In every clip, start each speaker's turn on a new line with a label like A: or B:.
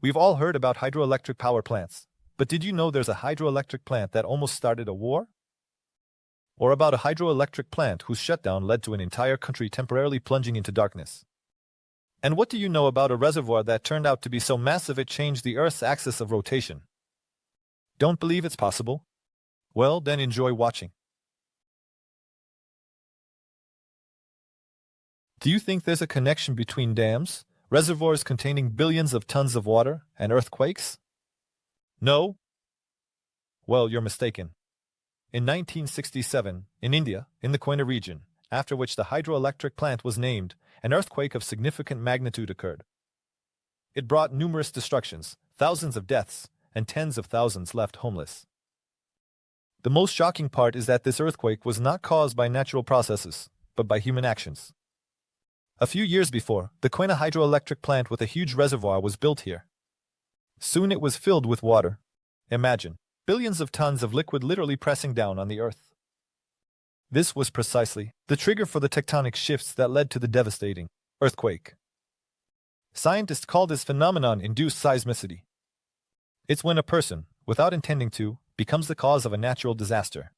A: We've all heard about hydroelectric power plants, but did you know there's a hydroelectric plant that almost started a war? Or about a hydroelectric plant whose shutdown led to an entire country temporarily plunging into darkness? And what do you know about a reservoir that turned out to be so massive it changed the Earth's axis of rotation? Don't believe it's possible? Well, then enjoy watching. Do you think there's a connection between dams, reservoirs containing billions of tons of water, and earthquakes? No? Well, you're mistaken. In 1967, in India, in the Koyna region, after which the hydroelectric plant was named, an earthquake of significant magnitude occurred. It brought numerous destructions, thousands of deaths, and tens of thousands left homeless. The most shocking part is that this earthquake was not caused by natural processes, but by human actions. A few years before, the Koyna hydroelectric plant with a huge reservoir was built here. Soon it was filled with water. Imagine, billions of tons of liquid literally pressing down on the earth. This was precisely the trigger for the tectonic shifts that led to the devastating earthquake. Scientists call this phenomenon induced seismicity. It's when a person, without intending to, becomes the cause of a natural disaster.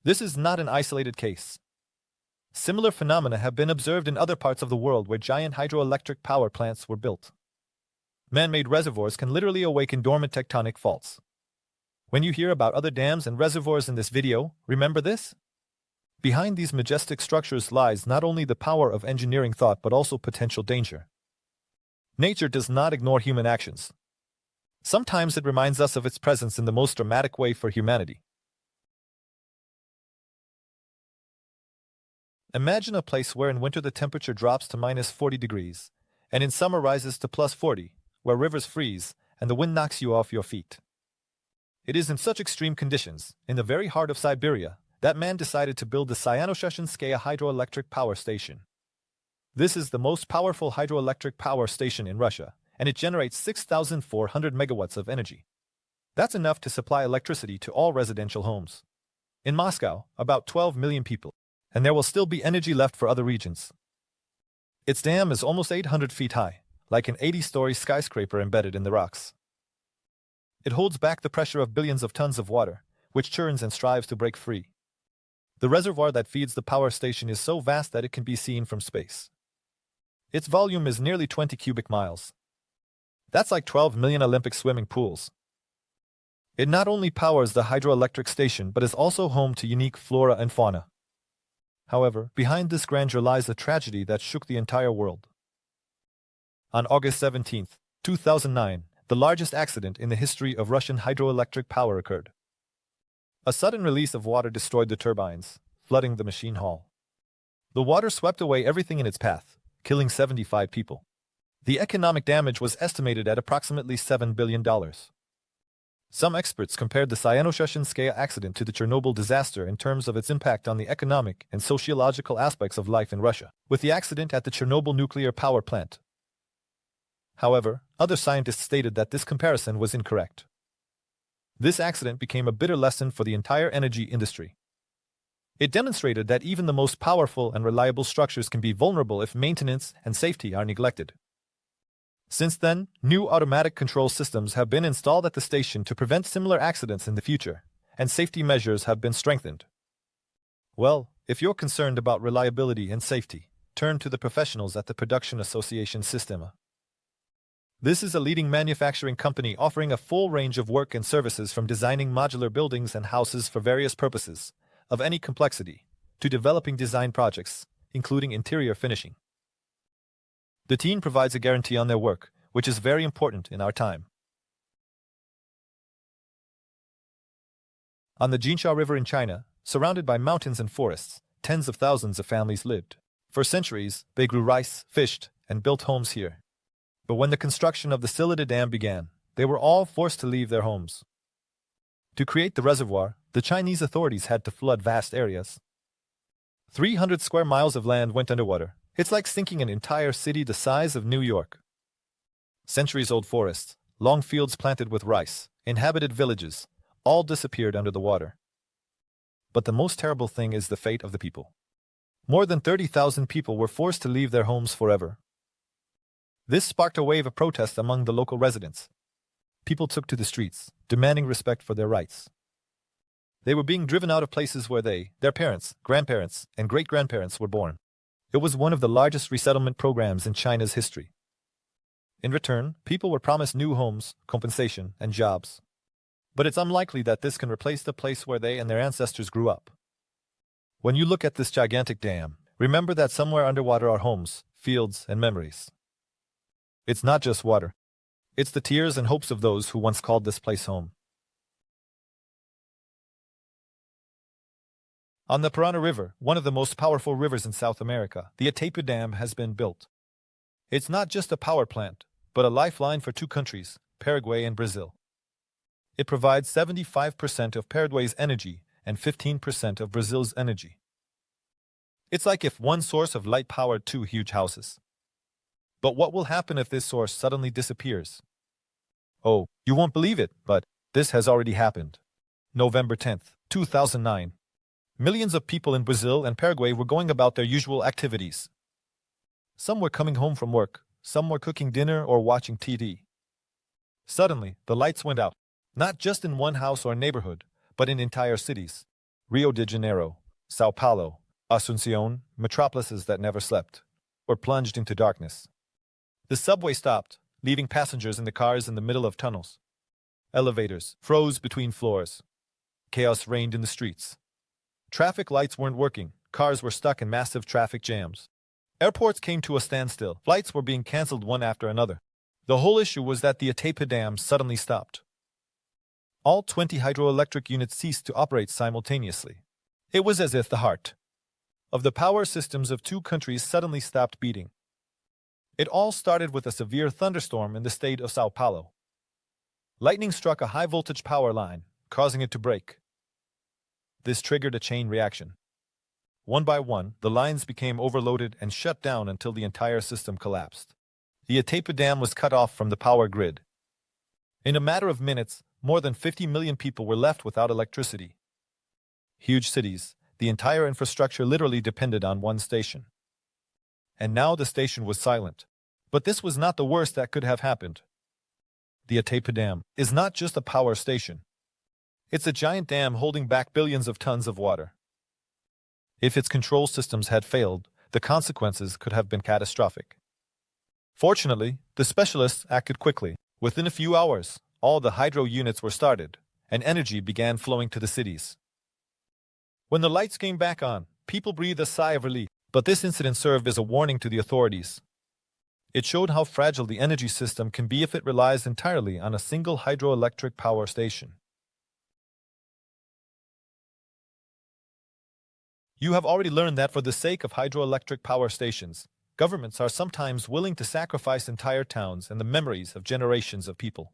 A: This is not an isolated case. Similar phenomena have been observed in other parts of the world where giant hydroelectric power plants were built. Man-made reservoirs can literally awaken dormant tectonic faults. When you hear about other dams and reservoirs in this video, remember this? Behind these majestic structures lies not only the power of engineering thought but also potential danger. Nature does not ignore human actions. Sometimes it reminds us of its presence in the most dramatic way for humanity. Imagine a place where in winter the temperature drops to -40 degrees, and in summer rises to +40, where rivers freeze and the wind knocks you off your feet. It is in such extreme conditions, in the very heart of Siberia, that man decided to build the Cyanoshushenskaya hydroelectric power station. This is the most powerful hydroelectric power station in Russia, and it generates 6,400 megawatts of energy. That's enough to supply electricity to all residential homes. In Moscow, about 12 million people, and there will still be energy left for other regions. Its dam is almost 800 feet high, like an 80-story skyscraper embedded in the rocks. It holds back the pressure of billions of tons of water, which churns and strives to break free. The reservoir that feeds the power station is so vast that it can be seen from space. Its volume is nearly 20 cubic miles. That's like 12 million Olympic swimming pools. It not only powers the hydroelectric station but is also home to unique flora and fauna. However, behind this grandeur lies a tragedy that shook the entire world. On August 17, 2009, the largest accident in the history of Russian hydroelectric power occurred. A sudden release of water destroyed the turbines, flooding the machine hall. The water swept away everything in its path, killing 75 people. The economic damage was estimated at approximately $7 billion. Some experts compared the Cyanoshushenskaya accident to the Chernobyl disaster in terms of its impact on the economic and sociological aspects of life in Russia, with the accident at the Chernobyl nuclear power plant. However, other scientists stated that this comparison was incorrect. This accident became a bitter lesson for the entire energy industry. It demonstrated that even the most powerful and reliable structures can be vulnerable if maintenance and safety are neglected. Since then, new automatic control systems have been installed at the station to prevent similar accidents in the future, and safety measures have been strengthened. Well, if you're concerned about reliability and safety, turn to the professionals at the Production Association Sistema. This is a leading manufacturing company offering a full range of work and services from designing modular buildings and houses for various purposes, of any complexity, to developing design projects, including interior finishing. The team provides a guarantee on their work, which is very important in our time. On the Jinsha River in China, surrounded by mountains and forests, tens of thousands of families lived. For centuries, they grew rice, fished, and built homes here. But when the construction of the Silida Dam began, they were all forced to leave their homes. To create the reservoir, the Chinese authorities had to flood vast areas. 300 square miles of land went underwater. It's like sinking an entire city the size of New York. Centuries-old forests, long fields planted with rice, inhabited villages, all disappeared under the water. But the most terrible thing is the fate of the people. More than 30,000 people were forced to leave their homes forever. This sparked a wave of protest among the local residents. People took to the streets, demanding respect for their rights. They were being driven out of places where their parents, grandparents, and great-grandparents were born. It was one of the largest resettlement programs in China's history. In return, people were promised new homes, compensation, and jobs. But it's unlikely that this can replace the place where they and their ancestors grew up. When you look at this gigantic dam, remember that somewhere underwater are homes, fields, and memories. It's not just water. It's the tears and hopes of those who once called this place home. On the Parana River, one of the most powerful rivers in South America, the Itaipu Dam has been built. It's not just a power plant, but a lifeline for two countries, Paraguay and Brazil. It provides 75% of Paraguay's energy and 15% of Brazil's energy. It's like if one source of light powered two huge houses. But what will happen if this source suddenly disappears? Oh, you won't believe it, but this has already happened. November 10th, 2009. Millions of people in Brazil and Paraguay were going about their usual activities. Some were coming home from work, some were cooking dinner or watching TV. Suddenly, the lights went out, not just in one house or neighborhood, but in entire cities. Rio de Janeiro, Sao Paulo, Asunción, metropolises that never slept, were plunged into darkness. The subway stopped, leaving passengers in the cars in the middle of tunnels. Elevators froze between floors. Chaos reigned in the streets. Traffic lights weren't working, cars were stuck in massive traffic jams. Airports came to a standstill, flights were being cancelled one after another. The whole issue was that the Itaipu Dam suddenly stopped. All 20 hydroelectric units ceased to operate simultaneously. It was as if the heart of the power systems of two countries suddenly stopped beating. It all started with a severe thunderstorm in the state of Sao Paulo. Lightning struck a high-voltage power line, causing it to break. This triggered a chain reaction. One by one, the lines became overloaded and shut down until the entire system collapsed. The Itaipu Dam was cut off from the power grid. In a matter of minutes, more than 50 million people were left without electricity. Huge cities, the entire infrastructure literally depended on one station. And now the station was silent. But this was not the worst that could have happened. The Itaipu Dam is not just a power station. It's a giant dam holding back billions of tons of water. If its control systems had failed, the consequences could have been catastrophic. Fortunately, the specialists acted quickly. Within a few hours, all the hydro units were started, and energy began flowing to the cities. When the lights came back on, people breathed a sigh of relief, but this incident served as a warning to the authorities. It showed how fragile the energy system can be if it relies entirely on a single hydroelectric power station. You have already learned that for the sake of hydroelectric power stations, governments are sometimes willing to sacrifice entire towns and the memories of generations of people.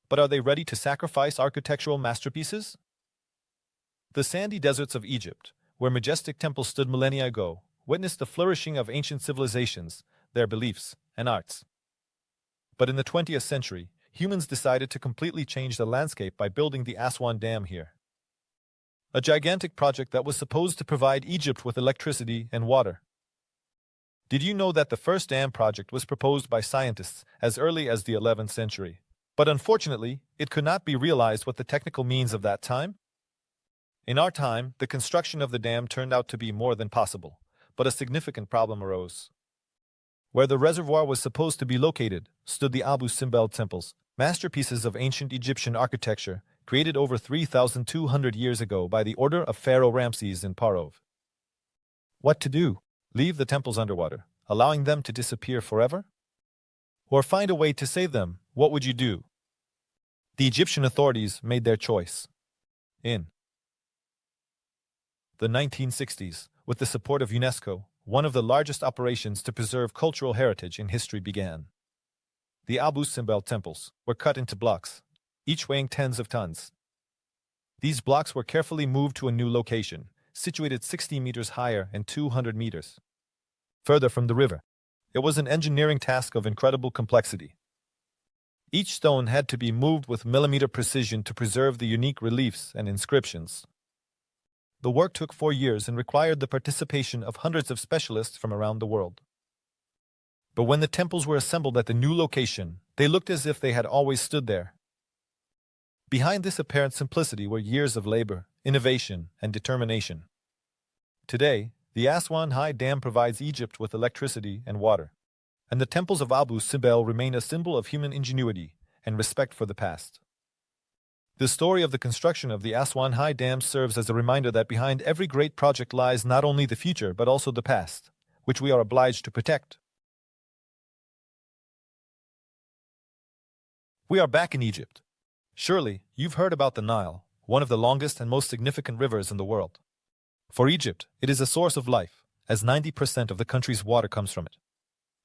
A: But are they ready to sacrifice architectural masterpieces? The sandy deserts of Egypt, where majestic temples stood millennia ago, witnessed the flourishing of ancient civilizations, their beliefs, and arts. But in the 20th century, humans decided to completely change the landscape by building the Aswan Dam here. A gigantic project that was supposed to provide Egypt with electricity and water. Did you know that the first dam project was proposed by scientists as early as the 11th century? But unfortunately, it could not be realized with the technical means of that time. In our time, the construction of the dam turned out to be more than possible, but a significant problem arose. Where the reservoir was supposed to be located stood the Abu Simbel temples, masterpieces of ancient Egyptian architecture, created over 3,200 years ago by the order of Pharaoh Ramses in Parov. What to do? Leave the temples underwater, allowing them to disappear forever? Or find a way to save them? What would you do? The Egyptian authorities made their choice. In the 1960s, with the support of UNESCO, one of the largest operations to preserve cultural heritage in history began. The Abu Simbel temples were cut into blocks, each weighing tens of tons. These blocks were carefully moved to a new location, situated 60 meters higher and 200 meters further from the river. It was an engineering task of incredible complexity. Each stone had to be moved with millimeter precision to preserve the unique reliefs and inscriptions. The work took 4 years and required the participation of hundreds of specialists from around the world. But when the temples were assembled at the new location, they looked as if they had always stood there. Behind this apparent simplicity were years of labor, innovation, and determination. Today, the Aswan High Dam provides Egypt with electricity and water, and the temples of Abu Simbel remain a symbol of human ingenuity and respect for the past. The story of the construction of the Aswan High Dam serves as a reminder that behind every great project lies not only the future but also the past, which we are obliged to protect. We are back in Egypt. Surely, you've heard about the Nile, one of the longest and most significant rivers in the world. For Egypt, it is a source of life, as 90% of the country's water comes from it.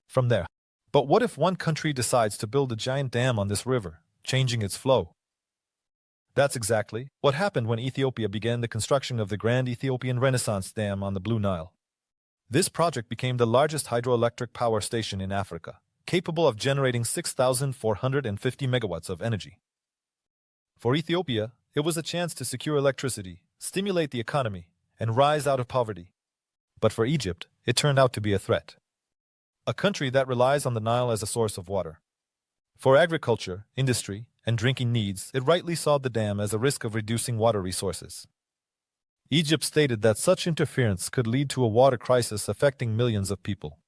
A: From there. But what if one country decides to build a giant dam on this river, changing its flow? That's exactly what happened when Ethiopia began the construction of the Grand Ethiopian Renaissance Dam on the Blue Nile. This project became the largest hydroelectric power station in Africa, capable of generating 6,450 megawatts of energy. For Ethiopia, it was a chance to secure electricity, stimulate the economy, and rise out of poverty. But for Egypt, it turned out to be a threat. A country that relies on the Nile as a source of water. For agriculture, industry, and drinking needs, it rightly saw the dam as a risk of reducing water resources. Egypt stated that such interference could lead to a water crisis affecting millions of people.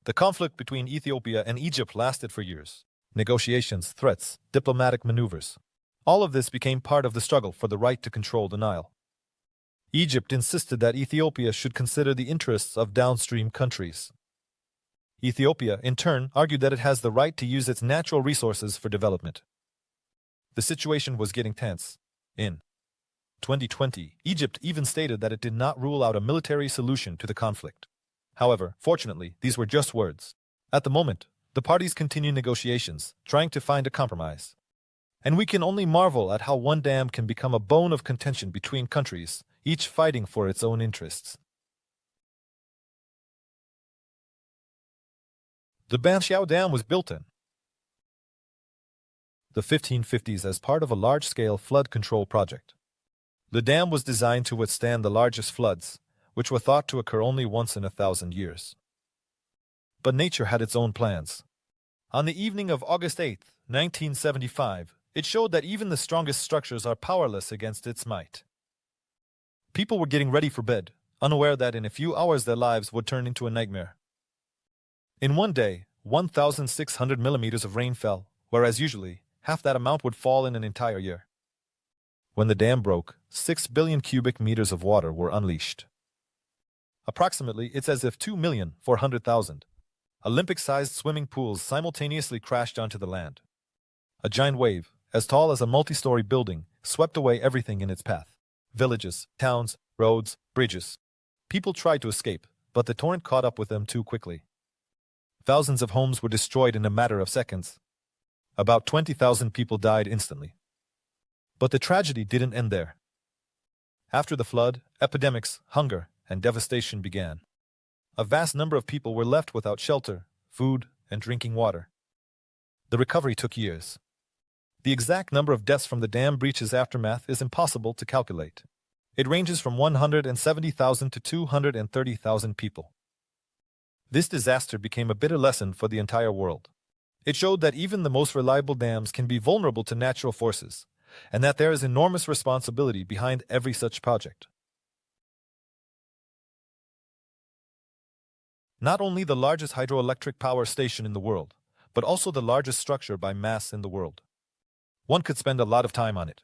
A: The conflict between Ethiopia and Egypt lasted for years. Negotiations, threats, diplomatic maneuvers. All of this became part of the struggle for the right to control the Nile. Egypt insisted that Ethiopia should consider the interests of downstream countries. Ethiopia, in turn, argued that it has the right to use its natural resources for development. The situation was getting tense. In 2020, Egypt even stated that it did not rule out a military solution to the conflict. However, fortunately, these were just words. At the moment, the parties continue negotiations, trying to find a compromise. And we can only marvel at how one dam can become a bone of contention between countries, each fighting for its own interests. The Banqiao Dam was built in the 1550s as part of a large-scale flood control project. The dam was designed to withstand the largest floods, which were thought to occur only once in 1,000 years. But nature had its own plans. On the evening of August 8, 1975, it showed that even the strongest structures are powerless against its might. People were getting ready for bed, unaware that in a few hours their lives would turn into a nightmare. In one day, 1,600 millimeters of rain fell, whereas usually, half that amount would fall in an entire year. When the dam broke, 6 billion cubic meters of water were unleashed. Approximately, it's as if 2,400,000 Olympic-sized swimming pools simultaneously crashed onto the land. A giant wave, as tall as a multi-story building, swept away everything in its path. Villages, towns, roads, bridges. People tried to escape, but the torrent caught up with them too quickly. Thousands of homes were destroyed in a matter of seconds. About 20,000 people died instantly. But the tragedy didn't end there. After the flood, epidemics, hunger, and devastation began. A vast number of people were left without shelter, food, and drinking water. The recovery took years. The exact number of deaths from the dam breach's aftermath is impossible to calculate. It ranges from 170,000 to 230,000 people. This disaster became a bitter lesson for the entire world. It showed that even the most reliable dams can be vulnerable to natural forces, and that there is enormous responsibility behind every such project. Not only the largest hydroelectric power station in the world, but also the largest structure by mass in the world. One could spend a lot of time on it,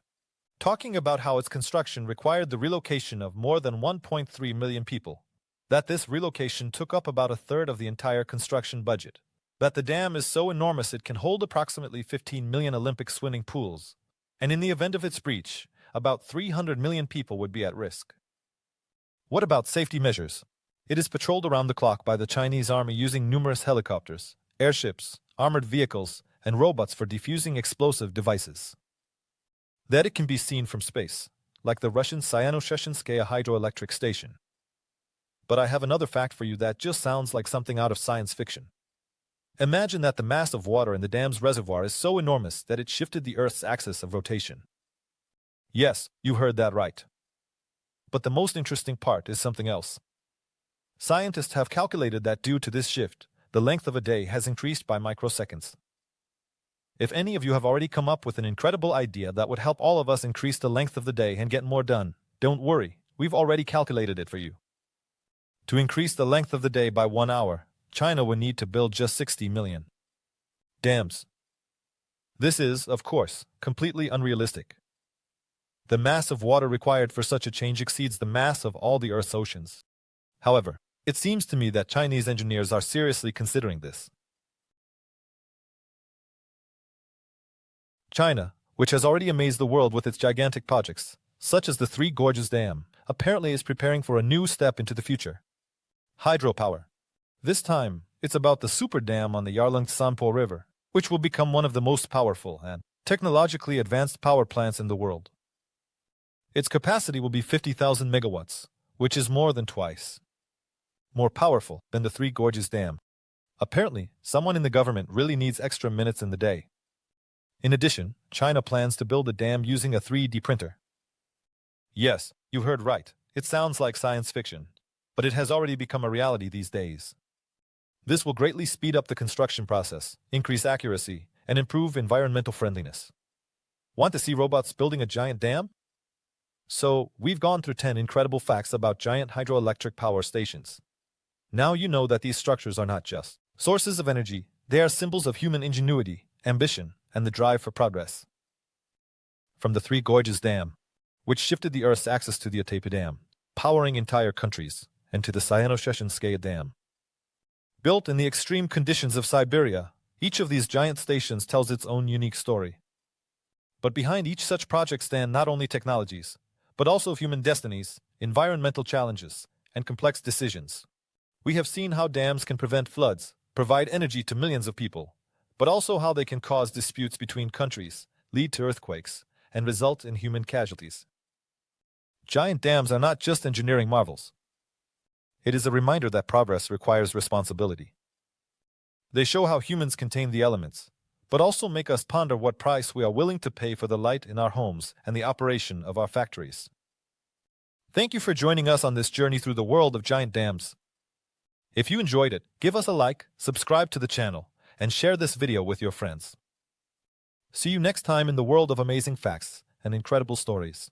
A: talking about how its construction required the relocation of more than 1.3 million people, that this relocation took up about a third of the entire construction budget, that the dam is so enormous it can hold approximately 15 million Olympic swimming pools, and in the event of its breach, about 300 million people would be at risk. What about safety measures? It is patrolled around the clock by the Chinese army using numerous helicopters, airships, armored vehicles, and robots for defusing explosive devices. That it can be seen from space, like the Russian Sayano-Sheshenskaya hydroelectric station. But I have another fact for you that just sounds like something out of science fiction. Imagine that the mass of water in the dam's reservoir is so enormous that it shifted the Earth's axis of rotation. Yes, you heard that right. But the most interesting part is something else. Scientists have calculated that due to this shift, the length of a day has increased by microseconds. If any of you have already come up with an incredible idea that would help all of us increase the length of the day and get more done, don't worry, we've already calculated it for you. To increase the length of the day by 1 hour, China would need to build just 60 million dams. This is, of course, completely unrealistic. The mass of water required for such a change exceeds the mass of all the Earth's oceans. However, it seems to me that Chinese engineers are seriously considering this. China, which has already amazed the world with its gigantic projects, such as the Three Gorges Dam, apparently is preparing for a new step into the future. Hydropower. This time, it's about the super dam on the Yarlung-Tsanpo River, which will become one of the most powerful and technologically advanced power plants in the world. Its capacity will be 50,000 megawatts, which is more than twice more powerful than the Three Gorges Dam. Apparently, someone in the government really needs extra minutes in the day. In addition, China plans to build a dam using a 3D printer. Yes, you heard right. It sounds like science fiction, but it has already become a reality these days. This will greatly speed up the construction process, increase accuracy, and improve environmental friendliness. Want to see robots building a giant dam? So, we've gone through 10 incredible facts about giant hydroelectric power stations. Now you know that these structures are not just sources of energy, they are symbols of human ingenuity, ambition, and the drive for progress. From the Three Gorges Dam, which shifted the Earth's axis to the Otepe Dam, powering entire countries, and to the Sino-Sheshenskaya Dam. Built in the extreme conditions of Siberia, each of these giant stations tells its own unique story. But behind each such project stand not only technologies, but also human destinies, environmental challenges, and complex decisions. We have seen how dams can prevent floods, provide energy to millions of people, but also how they can cause disputes between countries, lead to earthquakes, and result in human casualties. Giant dams are not just engineering marvels. It is a reminder that progress requires responsibility. They show how humans contain the elements, but also make us ponder what price we are willing to pay for the light in our homes and the operation of our factories. Thank you for joining us on this journey through the world of giant dams. If you enjoyed it, give us a like, subscribe to the channel, and share this video with your friends. See you next time in the world of amazing facts and incredible stories.